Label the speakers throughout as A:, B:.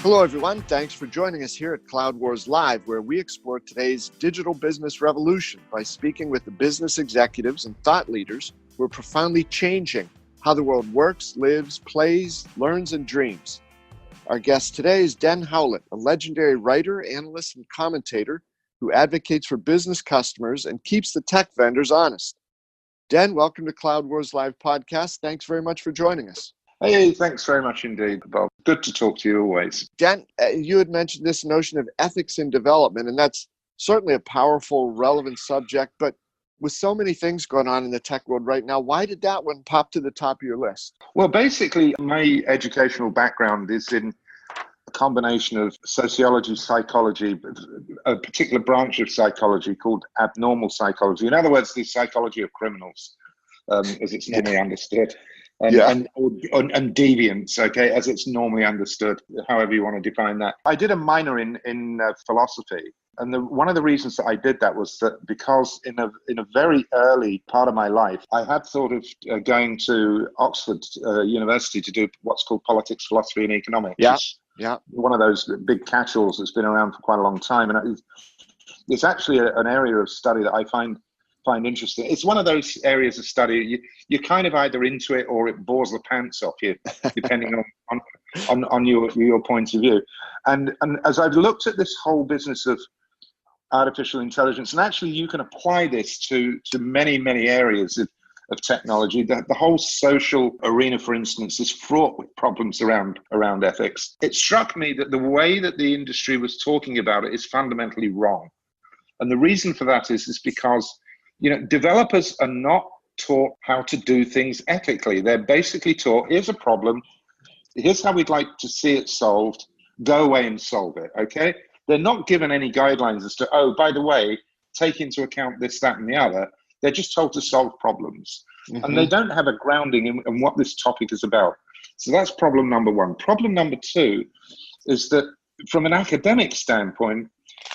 A: Hello, everyone. Thanks for joining us here at Cloud Wars Live, where we explore today's digital business revolution by speaking with the business executives and thought leaders who are profoundly changing how the world works, lives, plays, learns, and dreams. Our guest today is Den Howlett, a legendary writer, analyst, and commentator who advocates for business customers and keeps the tech vendors honest. Den, welcome to Cloud Wars Live podcast. Thanks very much for joining us.
B: Hey, thanks very much indeed, Bob. Good to talk to you always.
A: Dan, you had mentioned this notion of ethics in development, and that's certainly a powerful, relevant subject. But with so many things going on in the tech world right now, why did that one pop to the top of your list?
B: Well, basically, my educational background is in a combination of sociology, psychology, a particular branch of psychology called abnormal psychology. In other words, the psychology of criminals, as it's normally understood. And deviance, okay, as it's normally understood, however you want to define that. I did a minor in philosophy, and one of the reasons that I did that was that because in a very early part of my life, I had thought of going to Oxford University to do what's called politics, philosophy, and economics.
A: Yeah.
B: One of those big catch-alls that's been around for quite a long time, and it's actually an area of study that I find interesting. It's one of those areas of study you're kind of either into it or it bores the pants off you, depending on your point of view. And as I've looked at this whole business of artificial intelligence, and actually you can apply this to many areas of technology. The whole social arena, for instance, is fraught with problems around ethics. It struck me that the way that the industry was talking about it is fundamentally wrong. And the reason for that is because developers are not taught how to do things ethically. They're basically taught, here's a problem, here's how we'd like to see it solved, go away and solve it, okay? They're not given any guidelines as to, oh, by the way, take into account this, that, and the other. They're just told to solve problems. Mm-hmm. And they don't have a grounding in what this topic is about. So that's problem number one. Problem number two is that from an academic standpoint,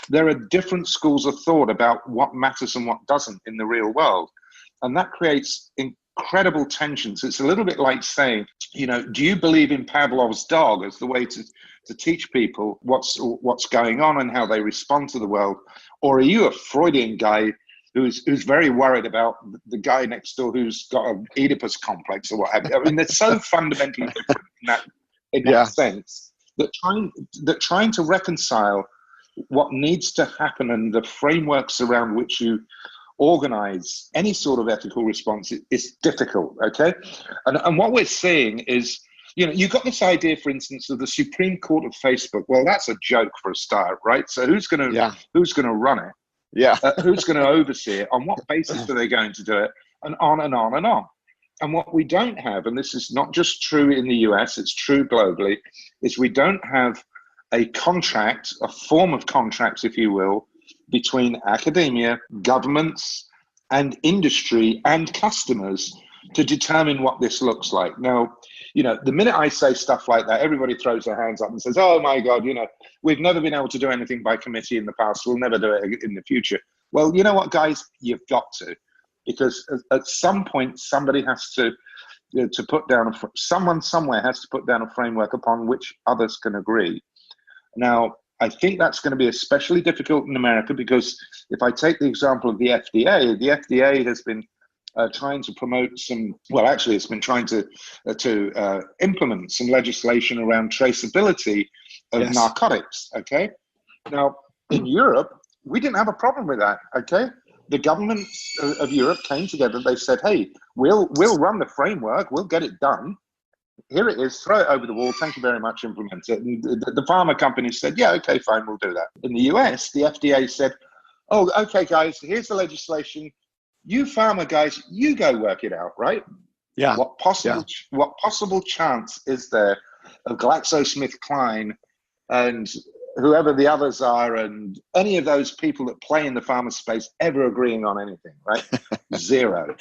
B: there are different schools of thought about what matters and what doesn't in the real world. And that creates incredible tensions. It's a little bit like saying, do you believe in Pavlov's dog as the way to teach people what's going on and how they respond to the world? Or are you a Freudian guy who's very worried about the guy next door who's got an Oedipus complex or what have you? I mean, they're so fundamentally different in that sense that trying to reconcile what needs to happen and the frameworks around which you organize any sort of ethical response is difficult, okay? And what we're seeing is, you've got this idea, for instance, of the Supreme Court of Facebook. Well, that's a joke for a start, right? So who's going to run it?
A: Yeah.
B: Who's going to oversee it? On what basis are they going to do it? And on and on and on. And what we don't have, and this is not just true in the US, it's true globally, is we don't have a contract, a form of contracts, if you will, between academia, governments, and industry and customers to determine what this looks like. Now, the minute I say stuff like that, everybody throws their hands up and says, oh my God, we've never been able to do anything by committee in the past. We'll never do it in the future. Well, you know what, guys? You've got to, because at some point, somebody has to put down, someone somewhere has to put down a framework upon which others can agree. Now, I think that's going to be especially difficult in America because if I take the example of the FDA has been trying to promote it's been trying to implement some legislation around traceability of narcotics, okay? Now, in Europe, we didn't have a problem with that, okay? The government of Europe came together, they said, hey, we'll run the framework, we'll get it done. Here it is, throw it over the wall, thank you very much, implement it. And the pharma companies said, yeah, okay, fine, we'll do that. In the US, the FDA said, oh, okay, guys, here's the legislation. You pharma guys, you go work it out, right?
A: Yeah.
B: What possible chance is there of GlaxoSmithKline and whoever the others are and any of those people that play in the pharma space ever agreeing on anything, right? Zero.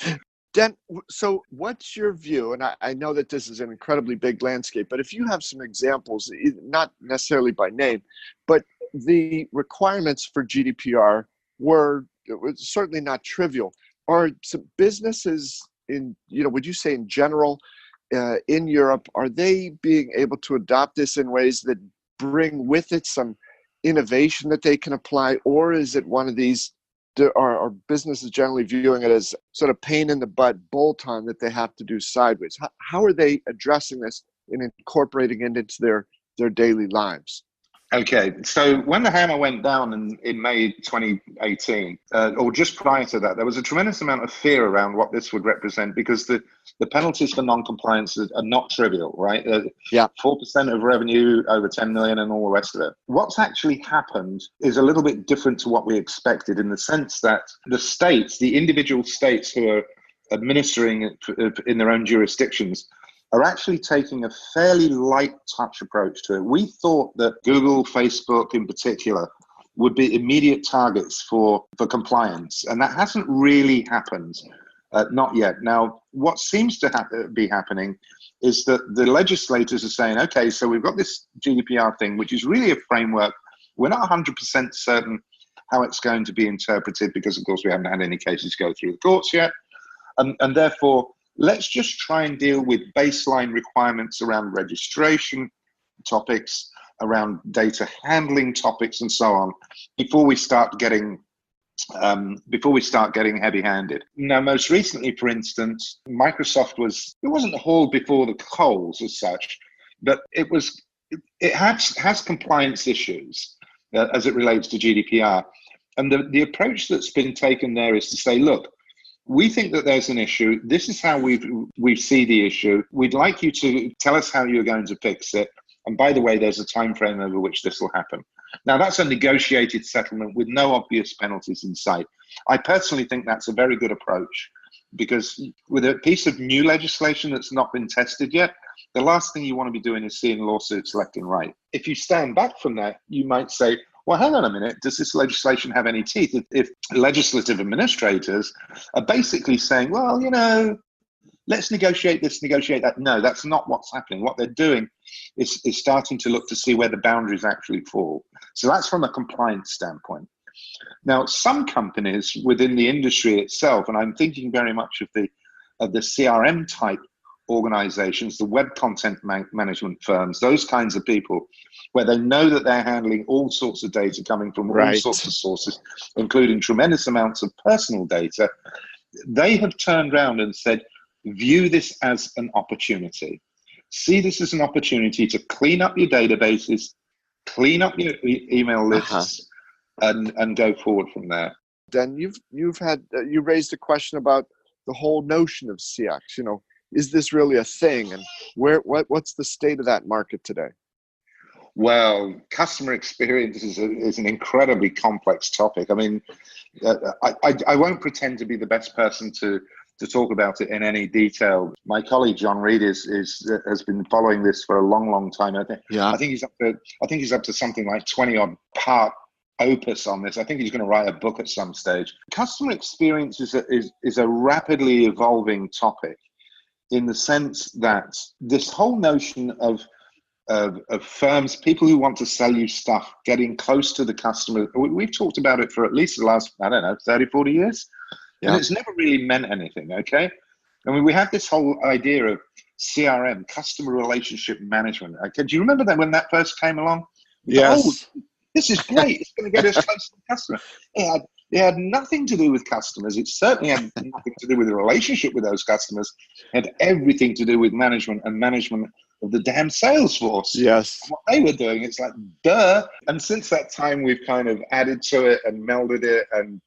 A: Dan, so what's your view? And I know that this is an incredibly big landscape, but if you have some examples, not necessarily by name, but the requirements for GDPR were certainly not trivial. Are some businesses would you say in general, in Europe, are they being able to adopt this in ways that bring with it some innovation that they can apply, or is it one of these, are businesses generally viewing it as sort of pain in the butt bolt-on that they have to do sideways? How are they addressing this and incorporating it into their daily lives?
B: Okay, so when the hammer went down in May 2018, or just prior to that, there was a tremendous amount of fear around what this would represent, because the penalties for non-compliance are not trivial, right?
A: Yeah.
B: 4% of revenue, over 10 million, and all the rest of it. What's actually happened is a little bit different to what we expected, in the sense that the states, the individual states who are administering it in their own jurisdictions, are actually taking a fairly light touch approach to it. We thought that Google, Facebook in particular, would be immediate targets for compliance, and that hasn't really happened, not yet. Now, what seems to be happening is that the legislators are saying, okay, so we've got this GDPR thing, which is really a framework. We're not 100% certain how it's going to be interpreted, because, of course, we haven't had any cases go through the courts yet, and therefore, let's just try and deal with baseline requirements around registration topics, around data handling topics, and so on, before we start getting heavy-handed. Now, most recently, for instance, Microsoft wasn't hauled before the coals as such, but it has compliance issues as it relates to GDPR, and the approach that's been taken there is to say, look, we think that there's an issue. This is how we see the issue. We'd like you to tell us how you're going to fix it. And by the way, there's a time frame over which this will happen. Now, that's a negotiated settlement with no obvious penalties in sight. I personally think that's a very good approach, because with a piece of new legislation that's not been tested yet, the last thing you want to be doing is seeing lawsuits left and right. If you stand back from that, you might say, well, hang on a minute, does this legislation have any teeth? If legislative administrators are basically saying, well, let's negotiate this, negotiate that. No, that's not what's happening. What they're doing is starting to look to see where the boundaries actually fall. So that's from a compliance standpoint. Now, some companies within the industry itself, and I'm thinking very much of the CRM type organizations, the web content management firms, those kinds of people, where they know that they're handling all sorts of data coming from all sorts of sources, including tremendous amounts of personal data, they have turned around and said, view this as an opportunity. See this as an opportunity to clean up your databases, clean up your email lists, and go forward from there.
A: Dan, you raised a question about the whole notion of CX. Is this really a thing, and what's the state of that market today?
B: Well, customer experience is an incredibly complex topic. I mean, I won't pretend to be the best person to talk about it in any detail. My colleague John Reed has been following this for a long time. I think he's up to something like 20-odd part opus on this. I think he's going to write a book at some stage. Customer experience is a rapidly evolving topic, in the sense that this whole notion of firms, people who want to sell you stuff, getting close to the customer, we've talked about it for at least the last, 30, 40 years. Yeah. And it's never really meant anything, okay? I mean, we have this whole idea of CRM, customer relationship management. Okay, do you remember that when that first came along?
A: Yes.
B: Oh, this is great. It's going to get us close to the customer. It had nothing to do with customers. It certainly had nothing to do with the relationship with those customers. It had everything to do with management of the damn sales force.
A: Yes.
B: And what they were doing, it's like, duh. And since that time, we've kind of added to it and melded it. And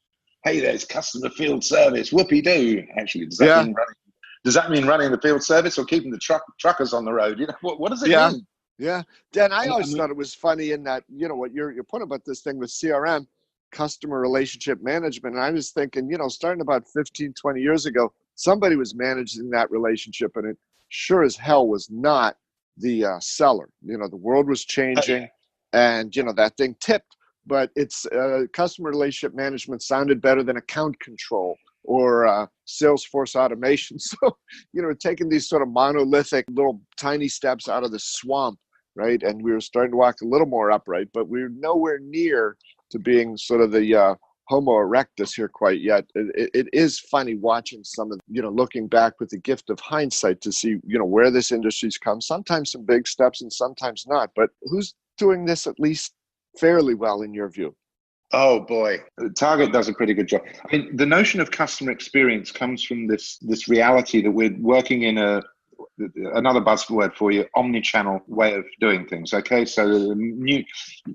B: hey, there's customer field service. Whoopee-doo. Actually, does that mean running the field service, or keeping the truckers on the road? What does it mean?
A: Yeah. Dan, I always thought it was funny in that, what your point about this thing with CRM, customer relationship management. And I was thinking, starting about 15, 20 years ago, somebody was managing that relationship, and it sure as hell was not the seller. The world was changing, and, that thing tipped, but it's customer relationship management sounded better than account control or Salesforce automation. So, taking these sort of monolithic little tiny steps out of the swamp, right? And we were starting to walk a little more upright, but we're nowhere near to being sort of the Homo erectus here quite yet. It is funny watching some of, looking back with the gift of hindsight to see, where this industry's come. Sometimes some big steps and sometimes not. But who's doing this at least fairly well in your view?
B: Oh boy, Target does a pretty good job. I mean, the notion of customer experience comes from this reality that we're working in another buzzword for you, omni-channel way of doing things. Okay, so the new,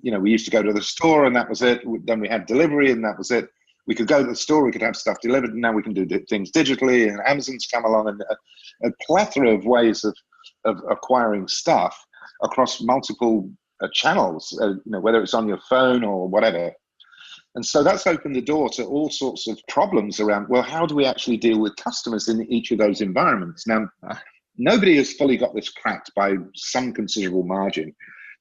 B: we used to go to the store and that was it. Then we had delivery and that was it. We could go to the store, we could have stuff delivered, and now we can do things digitally. And Amazon's come along, and a plethora of ways of acquiring stuff across multiple channels. Whether it's on your phone or whatever. And so that's opened the door to all sorts of problems around, well, how do we actually deal with customers in each of those environments? Now, nobody has fully got this cracked by some considerable margin.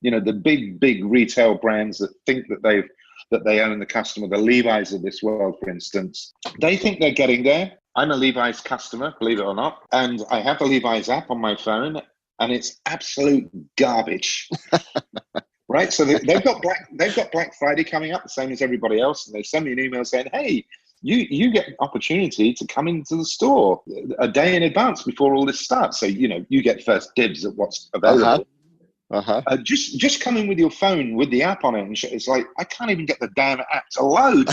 B: The big retail brands that think that they own the customer, the Levi's of this world, for instance, they think they're getting there. I'm a Levi's customer, believe it or not, and I have the Levi's app on my phone, and it's absolute garbage. Right, so they've got Black Friday coming up, the same as everybody else, and they send me an email saying, "Hey, you get an opportunity to come into the store a day in advance before all this starts, so you get first dibs at what's available." Just come in with your phone with the app on it, and it's like, I can't even get the damn app to load.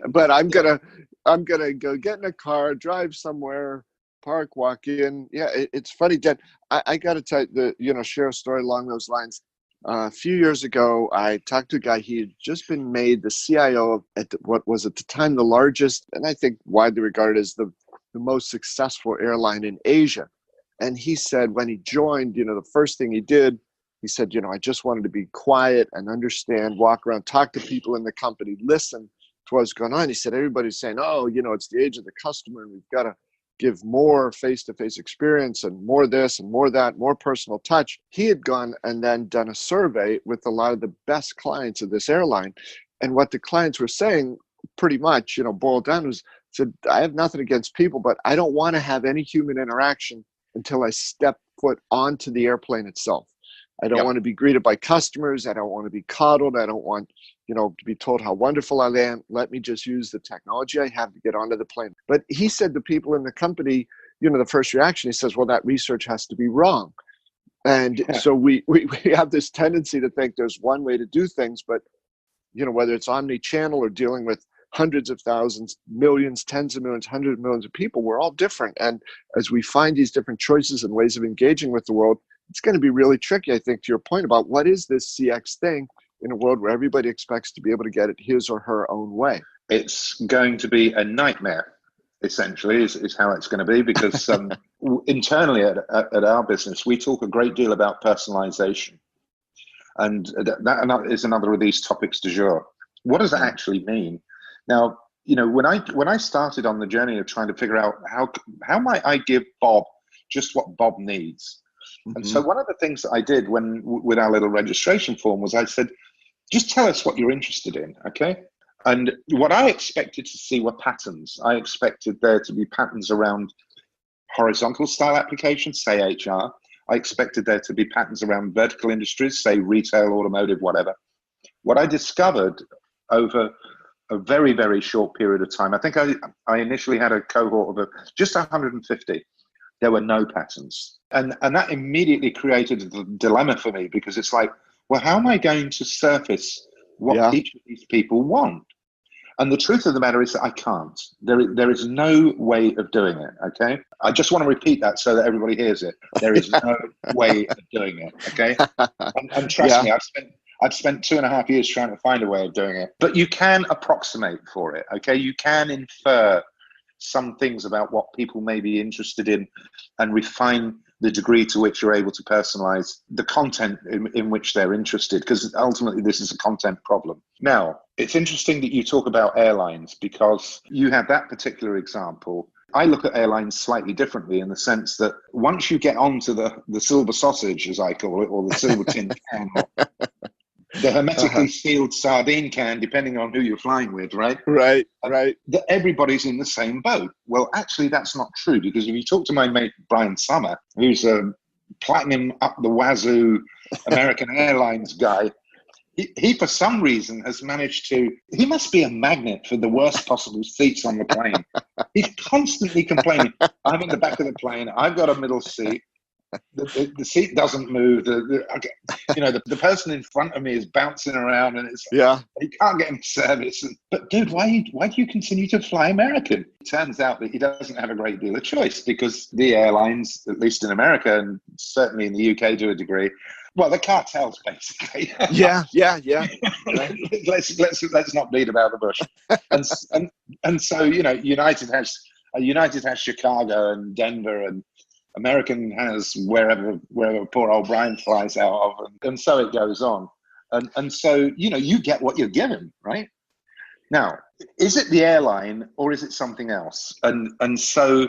A: But I'm gonna go get in a car, drive somewhere, park, walk in. Yeah, it's funny, Dan. I got to tell you, share a story along those lines. A few years ago, I talked to a guy. He had just been made the CIO at what was at the time the largest, and I think widely regarded as the most successful airline in Asia. And he said when he joined, the first thing he did, he said, I just wanted to be quiet and understand, walk around, talk to people in the company, listen to what's going on. He said, everybody's saying, oh, it's the age of the customer, and we've got to give more face-to-face experience and more this and more that, more personal touch. He had gone and then done a survey with a lot of the best clients of this airline. And what the clients were saying pretty much, boiled down was, said, I have nothing against people, but I don't want to have any human interaction until I step foot onto the airplane itself. I don't want to be greeted by customers. I don't want to be coddled. I don't want, to be told how wonderful I am. Let me just use the technology I have to get onto the plane. But he said to people in the company, the first reaction, he says, well, that research has to be wrong. And so we have this tendency to think there's one way to do things, but, whether it's omni-channel or dealing with hundreds of thousands, millions, tens of millions, hundreds of millions of people, we're all different. And as we find these different choices and ways of engaging with the world, it's going to be really tricky, I think, to your point about what is this CX thing in a world where everybody expects to be able to get it his or her own way.
B: It's going to be a nightmare, essentially, is how it's going to be, because internally at our business, we talk a great deal about personalization. And that is another of these topics du jour. What does that actually mean? Now, when I started on the journey of trying to figure out how might I give Bob just what Bob needs. And so one of the things that I did with our little registration form was I said, just tell us what you're interested in, okay? And what I expected to see were patterns. I expected there to be patterns around horizontal style applications, say HR. I expected there to be patterns around vertical industries, say retail, automotive, whatever. What I discovered over a very, very short period of time, I think I initially had a cohort of just 150. There were no patterns. And that immediately created a dilemma for me, because it's like, well, how am I going to surface what each of these people want? And the truth of the matter is that I can't. There is no way of doing it, okay? I just want to repeat that so that everybody hears it. There is no way of doing it, okay? And trust me, I've spent 2.5 years trying to find a way of doing it. But you can approximate for it, okay? You can infer some things about what people may be interested in and refine the degree to which you're able to personalize the content in which they're interested, because ultimately this is a content problem. Now, it's interesting that you talk about airlines, because you have that particular example. I look at airlines slightly differently, in the sense that once you get onto the silver sausage, as I call it, or the silver tin can, the hermetically sealed sardine can, depending on who you're flying with, right?
A: Right.
B: That everybody's in the same boat. Well, actually, that's not true, because if you talk to my mate Brian Summer, who's a platinum up the wazoo American Airlines guy, he for some reason has managed to, he must be a magnet for the worst possible seats on the plane. He's constantly complaining, I'm in the back of the plane, I've got a middle seat, the seat doesn't move. The person in front of me is bouncing around, and he can't get him service. But dude, why do you continue to fly American? It turns out that he doesn't have a great deal of choice, because the airlines, at least in America and certainly in the UK to a degree, well, the cartels basically.
A: Yeah.
B: Let's not beat about the bush. And so United has Chicago and Denver, and American has wherever poor old Brian flies out of, and so it goes on. And so you get what you're given, right? Now, is it the airline or is it something else? And so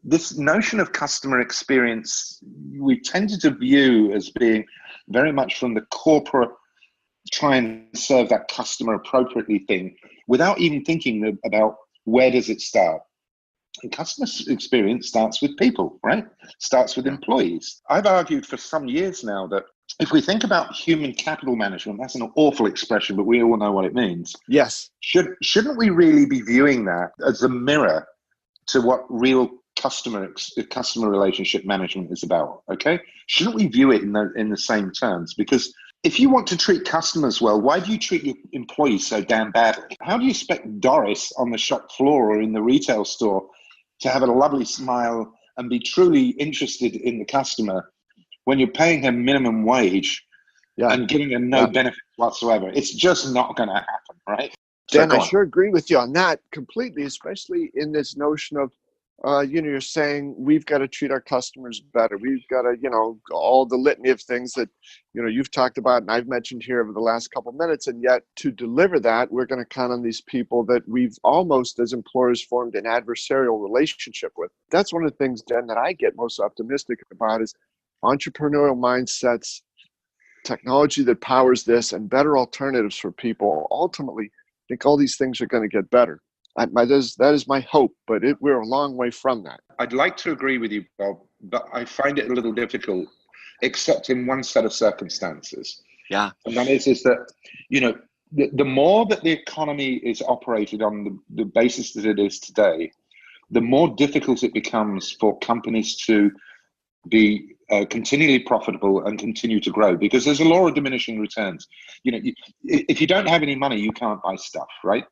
B: this notion of customer experience, we tended to view as being very much from the corporate try and serve that customer appropriately thing, without even thinking about where does it start. And customer experience starts with people, right? Starts with employees. I've argued for some years now that if we think about human capital management, that's an awful expression, but we all know what it means.
A: Yes.
B: Shouldn't we really be viewing that as a mirror to what real customer relationship management is about? Okay, shouldn't we view it in the same terms? Because if you want to treat customers well, why do you treat your employees so damn badly? How do you expect Doris on the shop floor or in the retail store to have a lovely smile and be truly interested in the customer when you're paying her minimum wage and giving her no benefit whatsoever? It's just not going to happen, right?
A: Dan, I sure agree with you on that completely, especially in this notion of, you're saying we've got to treat our customers better. We've got to, all the litany of things that, you've talked about and I've mentioned here over the last couple of minutes. And yet to deliver that, we're going to count on these people that we've almost as employers formed an adversarial relationship with. That's one of the things, Dan, that I get most optimistic about is entrepreneurial mindsets, technology that powers this, and better alternatives for people. Ultimately, I think all these things are going to get better. That is my hope, but we're a long way from that.
B: I'd like to agree with you, Bob, but I find it a little difficult, except in one set of circumstances.
A: Yeah.
B: And that is that, the more that the economy is operated on the basis that it is today, the more difficult it becomes for companies to be continually profitable and continue to grow, because there's a law of diminishing returns. If you don't have any money, you can't buy stuff, right?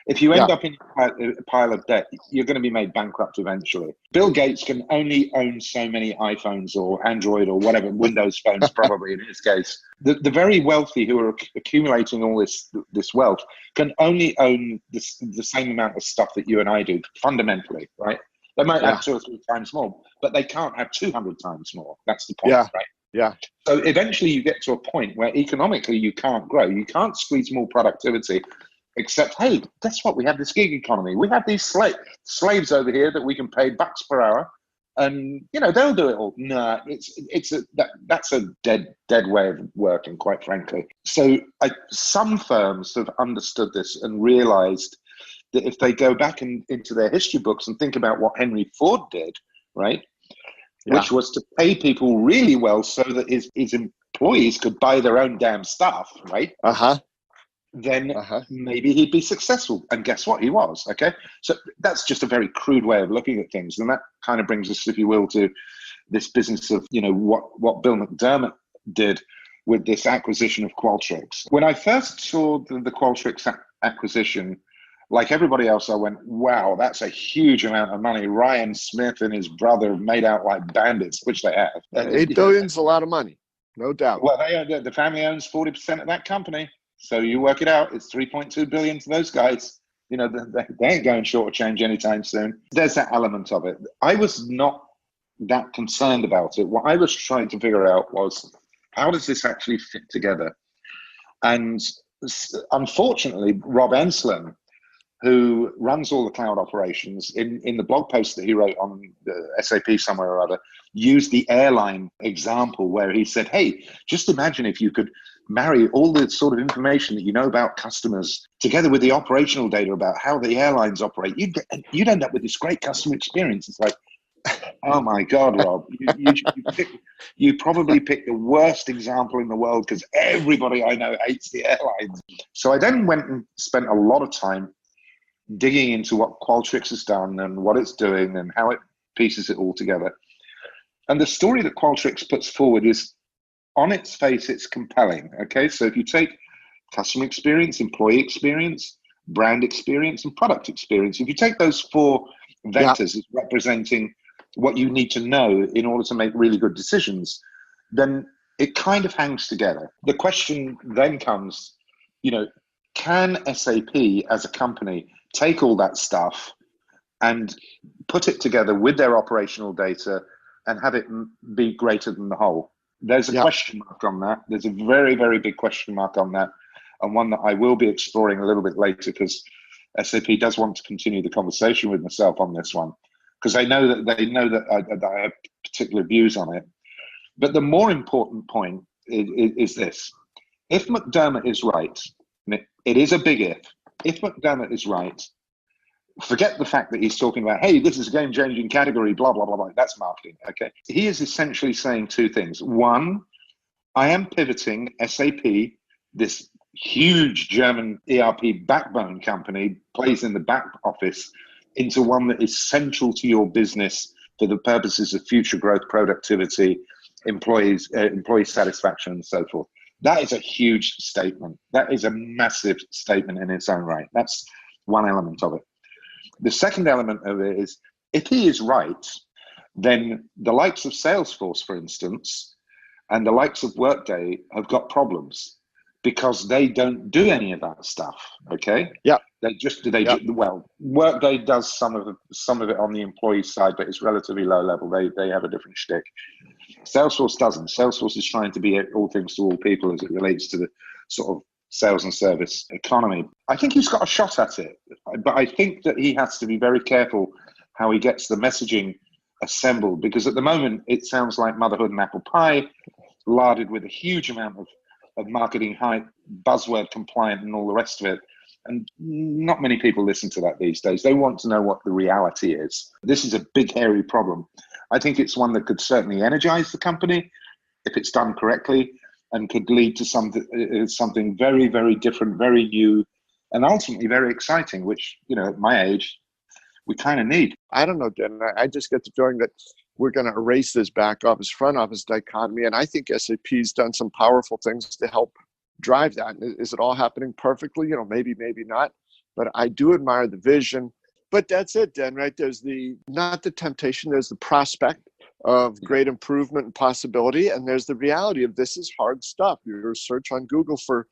B: If you end up in a pile of debt, you're going to be made bankrupt eventually. Bill Gates can only own so many iPhones or Android or whatever, Windows phones probably in his case. The very wealthy who are accumulating all this wealth can only own the same amount of stuff that you and I do, fundamentally, right? They might have 2 or 3 times more, but they can't have 200 times more. That's the point, right?
A: Yeah.
B: So eventually you get to a point where economically you can't grow. You can't squeeze more productivity. Except, hey, guess what? We have this gig economy. We have these slaves over here that we can pay bucks per hour, and they'll do it all. No, that's a dead way of working, quite frankly. So some firms have understood this and realized that if they go back into their history books and think about what Henry Ford did, right, which was to pay people really well so that his employees could buy their own damn stuff, right? Then maybe he'd be successful. And guess what? He was. Okay. So that's just a very crude way of looking at things. And that kind of brings us, if you will, to this business of, what Bill McDermott did with this acquisition of Qualtrics. When I first saw the Qualtrics acquisition, like everybody else, I went, wow, that's a huge amount of money. Ryan Smith and his brother made out like bandits, which they have.
A: $8 billion's a lot of money, no doubt.
B: Well, the family owns 40% of that company. So you work it out, it's 3.2 billion to those guys. They ain't going short of change anytime soon. There's that element of it. I was not that concerned about it. What I was trying to figure out was, how does this actually fit together? And unfortunately, Rob Enslin, who runs all the cloud operations, in the blog post that he wrote on the SAP somewhere or other, used the airline example where he said, hey, just imagine if you could marry all the sort of information that you know about customers together with the operational data about how the airlines operate. You'd end up with this great customer experience. It's like, oh my God, Rob, you probably picked the worst example in the world, because everybody I know hates the airlines. So I then went and spent a lot of time digging into what Qualtrics has done and what it's doing and how it pieces it all together. And the story that Qualtrics puts forward is, on its face, it's compelling. Okay, so if you take customer experience, employee experience, brand experience, and product experience, if you take those four vectors as representing what you need to know in order to make really good decisions, then it kind of hangs together. The question then comes, can SAP as a company take all that stuff and put it together with their operational data and have it be greater than the whole? There's a question mark on that. There's a very, very big question mark on that, and one that I will be exploring a little bit later, because SAP does want to continue the conversation with myself on this one, because they know that I have particular views on it. But the more important point is this. If McDermott is right, and it is a big if McDermott is right, forget the fact that he's talking about, hey, this is a game-changing category, blah, blah, blah, blah. That's marketing, okay? He is essentially saying two things. One, I am pivoting SAP, this huge German ERP backbone company, plays in the back office, into one that is central to your business for the purposes of future growth, productivity, employee satisfaction, and so forth. That is a huge statement. That is a massive statement in its own right. That's one element of it. The second element of it is, if he is right, then the likes of Salesforce, for instance, and the likes of Workday have got problems because they don't do any of that stuff. Okay.
A: Yeah.
B: Well, Workday does some of it on the employee side, but it's relatively low level. They have a different shtick. Salesforce doesn't. Salesforce is trying to be all things to all people as it relates to the sort of sales and service economy. I think he's got a shot at it, but I think that he has to be very careful how he gets the messaging assembled, because at the moment it sounds like motherhood and apple pie, larded with a huge amount of marketing hype, buzzword compliant and all the rest of it. And not many people listen to that these days. They want to know what the reality is. This is a big, hairy problem. I think it's one that could certainly energize the company if it's done correctly, and could lead to something very, very different, very new, and ultimately very exciting, which, at my age, we kind of need.
A: I don't know, Dan. I just get the feeling that we're going to erase this back office, front office dichotomy. And I think SAP's done some powerful things to help drive that. Is it all happening perfectly? Maybe not. But I do admire the vision. But that's it, Dan, right? There's not the temptation, there's the prospect of great improvement and possibility. And there's the reality of this is hard stuff. You search on Google for,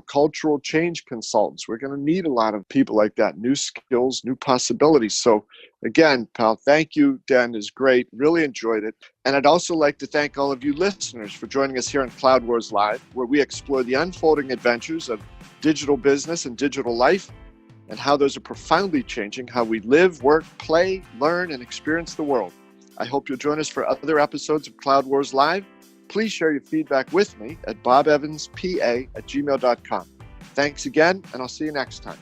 A: cultural change consultants. We're going to need a lot of people like that, new skills, new possibilities. So again, pal, thank you. Dan is great. Really enjoyed it. And I'd also like to thank all of you listeners for joining us here on Cloud Wars Live, where we explore the unfolding adventures of digital business and digital life, and how those are profoundly changing how we live, work, play, learn, and experience the world. I hope you'll join us for other episodes of Cloud Wars Live. Please share your feedback with me at bobevanspa@gmail.com. Thanks again, and I'll see you next time.